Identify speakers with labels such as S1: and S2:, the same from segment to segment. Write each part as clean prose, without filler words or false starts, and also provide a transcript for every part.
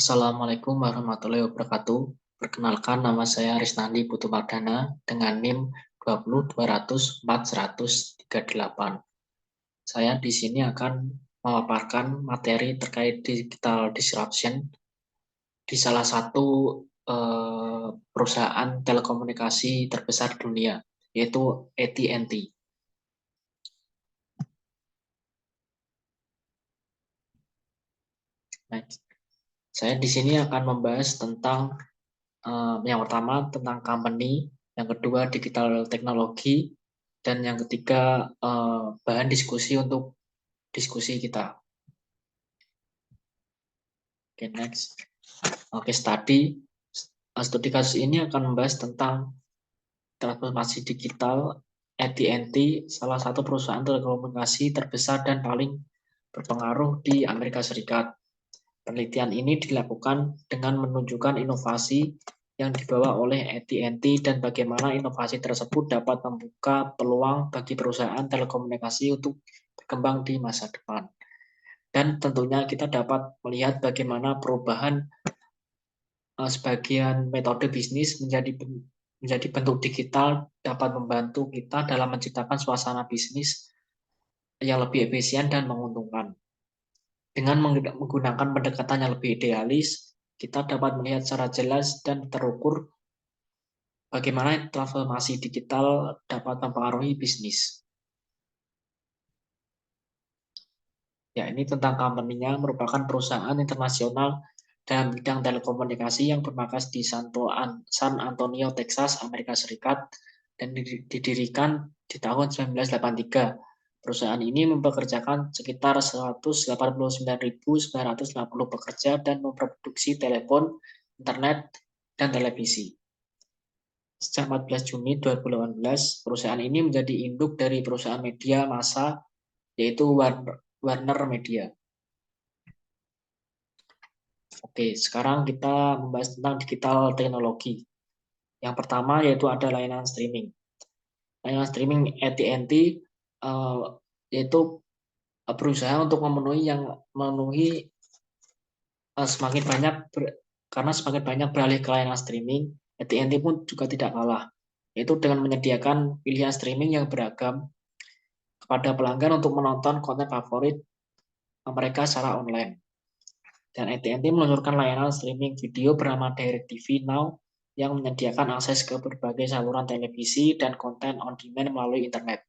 S1: Assalamualaikum warahmatullahi wabarakatuh. Perkenalkan, nama saya Risnandi Putu Mardana dengan NIM 20 2004 138. Saya di sini akan memaparkan materi terkait digital disruption di salah satu perusahaan telekomunikasi terbesar di dunia, yaitu AT&T. Nah, saya di sini akan membahas tentang yang pertama tentang company, yang kedua digital teknologi, dan yang ketiga bahan diskusi untuk diskusi kita. Oke, next. Oke, studi kasus ini akan membahas tentang transformasi digital AT&T, salah satu perusahaan telekomunikasi terbesar dan paling berpengaruh di Amerika Serikat. Penelitian ini dilakukan dengan menunjukkan inovasi yang dibawa oleh AT&T dan bagaimana inovasi tersebut dapat membuka peluang bagi perusahaan telekomunikasi untuk berkembang di masa depan. Dan tentunya kita dapat melihat bagaimana perubahan sebagian metode bisnis menjadi bentuk digital dapat membantu kita dalam menciptakan suasana bisnis yang lebih efisien dan menguntungkan. Dengan menggunakan pendekatan yang lebih idealis, kita dapat melihat secara jelas dan terukur bagaimana transformasi digital dapat mempengaruhi bisnis. Ya, ini tentang company-nya, merupakan perusahaan internasional dalam bidang telekomunikasi yang bermarkas di San Antonio, Texas, Amerika Serikat, dan didirikan di tahun 1983. Perusahaan ini mempekerjakan sekitar 189.950 pekerja dan memproduksi telepon, internet, dan televisi. Sejak 14 Juni 2018, perusahaan ini menjadi induk dari perusahaan media massa, yaitu Warner Media. Oke, sekarang kita membahas tentang digital teknologi. Yang pertama yaitu ada layanan streaming. Layanan streaming AT&T yaitu berusaha untuk memenuhi semakin banyak karena semakin banyak beralih ke layanan streaming, AT&T pun juga tidak kalah, yaitu dengan menyediakan pilihan streaming yang beragam kepada pelanggan untuk menonton konten favorit mereka secara online. Dan AT&T meluncurkan layanan streaming video bernama DirecTV Now yang menyediakan akses ke berbagai saluran televisi dan konten on demand melalui internet.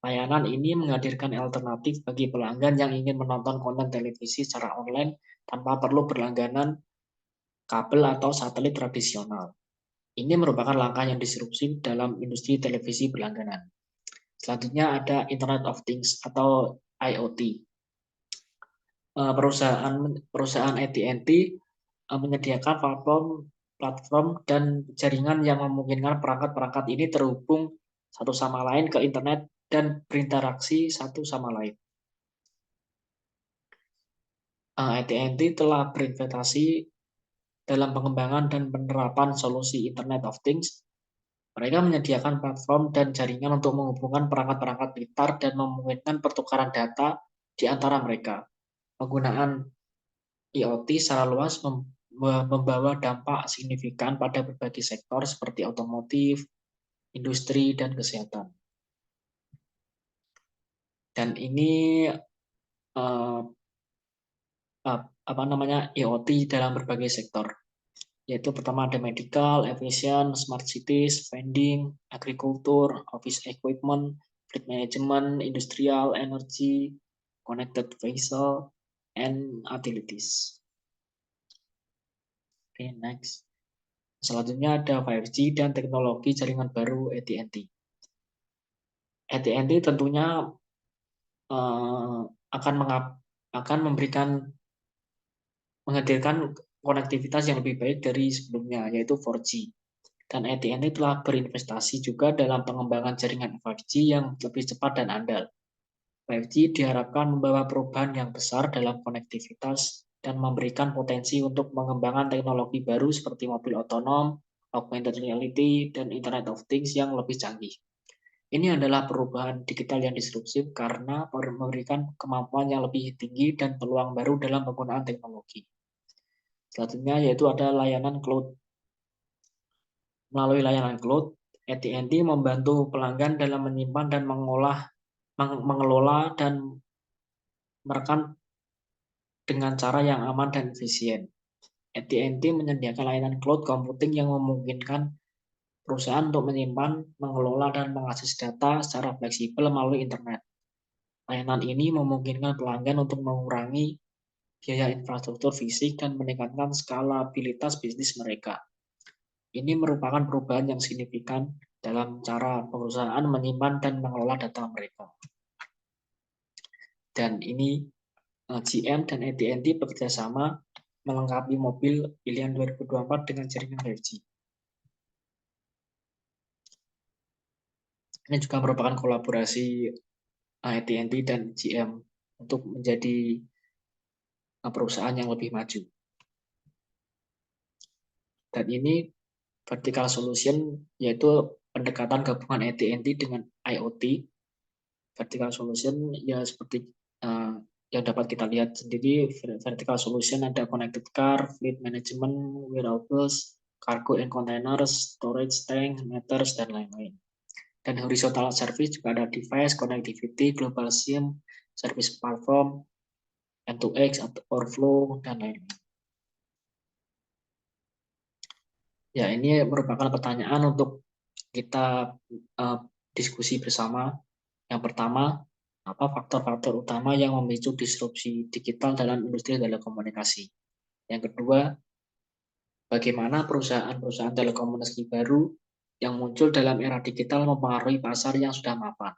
S1: Layanan ini menghadirkan alternatif bagi pelanggan yang ingin menonton konten televisi secara online tanpa perlu berlangganan kabel atau satelit tradisional. Ini merupakan langkah yang disrupsi dalam industri televisi berlangganan. Selanjutnya ada Internet of Things atau IoT. Perusahaan AT&T menyediakan platform dan jaringan yang memungkinkan perangkat-perangkat ini terhubung satu sama lain ke internet dan berinteraksi satu sama lain. AT&T telah berinvestasi dalam pengembangan dan penerapan solusi Internet of Things. Mereka menyediakan platform dan jaringan untuk menghubungkan perangkat-perangkat pintar dan memungkinkan pertukaran data di antara mereka. Penggunaan IoT secara luas membawa dampak signifikan pada berbagai sektor seperti otomotif, industri, dan kesehatan. Dan ini IoT dalam berbagai sektor, yaitu pertama ada medical, aviation, smart cities, vending, agriculture, office equipment, fleet management, industrial, energy, connected vehicle, and utilities. Oke, next. Selanjutnya ada 5G dan teknologi jaringan baru AT&T. AT&T tentunya akan menghadirkan konektivitas yang lebih baik dari sebelumnya, yaitu 4G. Dan AT&T telah berinvestasi juga dalam pengembangan jaringan 5G yang lebih cepat dan andal. 5G diharapkan membawa perubahan yang besar dalam konektivitas dan memberikan potensi untuk mengembangkan teknologi baru seperti mobil otonom, augmented reality, dan Internet of Things yang lebih canggih. Ini adalah perubahan digital yang disruptif karena memberikan kemampuan yang lebih tinggi dan peluang baru dalam penggunaan teknologi. Selanjutnya yaitu ada layanan cloud. Melalui layanan cloud, AT&T membantu pelanggan dalam menyimpan dan mengelola dan merekam dengan cara yang aman dan efisien. AT&T menyediakan layanan cloud computing yang memungkinkan perusahaan untuk menyimpan, mengelola, dan mengakses data secara fleksibel melalui internet. Layanan ini memungkinkan pelanggan untuk mengurangi biaya infrastruktur fisik dan meningkatkan skalabilitas bisnis mereka. Ini merupakan perubahan yang signifikan dalam cara perusahaan menyimpan dan mengelola data mereka. Dan ini GM dan AT&T bekerja sama melengkapi mobil pilihan 2024 dengan jaringan 5G. Ini juga merupakan kolaborasi AT&T dan GM untuk menjadi perusahaan yang lebih maju. Dan ini vertical solution, yaitu pendekatan gabungan AT&T dengan IoT. Vertical solution ya seperti yang dapat kita lihat sendiri, vertical solution ada connected car, fleet management, warehouses, cargo and containers, storage tank, meters, dan lain-lain. Dan horizontal service juga ada device, connectivity, global SIM, service platform, N2X, overflow, dan lain-lain. Ya, ini merupakan pertanyaan untuk kita diskusi bersama. Yang pertama, apa faktor-faktor utama yang memicu disrupsi digital dalam industri telekomunikasi? Yang kedua, bagaimana perusahaan-perusahaan telekomunikasi baru yang muncul dalam era digital mempengaruhi pasar yang sudah mapan?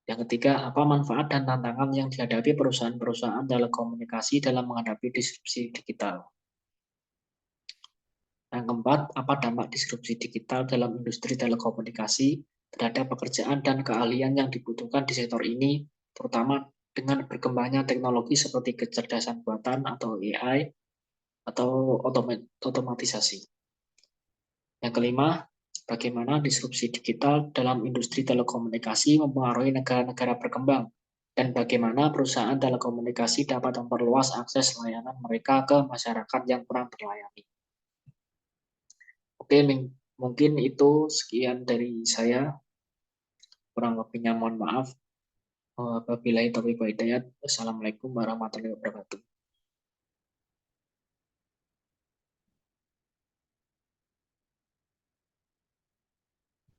S1: Yang ketiga, apa manfaat dan tantangan yang dihadapi perusahaan-perusahaan telekomunikasi dalam menghadapi disrupsi digital? Yang keempat, apa dampak disrupsi digital dalam industri telekomunikasi terhadap pekerjaan dan keahlian yang dibutuhkan di sektor ini, terutama dengan berkembangnya teknologi seperti kecerdasan buatan atau AI atau otomatisasi. Yang kelima, bagaimana disrupsi digital dalam industri telekomunikasi mempengaruhi negara-negara berkembang dan bagaimana perusahaan telekomunikasi dapat memperluas akses layanan mereka ke masyarakat yang kurang terlayani. Oke, mungkin itu sekian dari saya. Kurang lebihnya mohon maaf. Wabillahi taufiq wal hidayah. Wassalamualaikum warahmatullahi wabarakatuh.